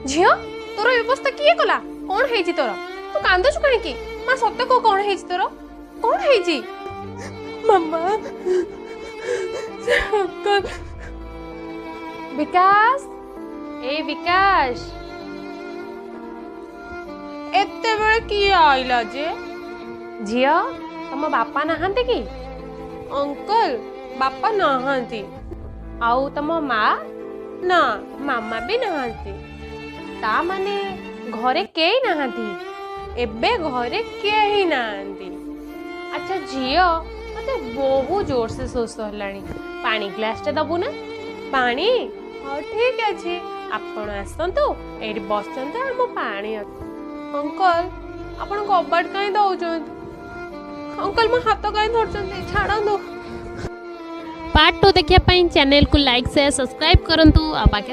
झियो तोर व्यवस्था किए कला कौन हेजी तोर तू कांदुछु काहेकि मां सत्य को कौन हेजी तोर कौन हेजी मम्मा विकास ए विकास एते बेले किए आइला जे झियो तम बापा नहांते कि अंकल बापा नहांती आउ तम माँ ना मामा भी नहांती ता माने घरे केही नहांती एबे घरे केही नांती। अच्छा झियो मते बहुत जोर से शोष हलाणी पानी ग्लास टे दबु ना पानी हाँ ठीक अच्छे आपण आसतु एठी बसचंते हम पानी अंकल आपण कबाट कहीं दउचंत अंकल मो हाथ कहीं धरचंती छाड़ंदो। पार्ट 2 देखिया पई चैनल को लाइक से सब्सक्राइब करंतु आ बाकी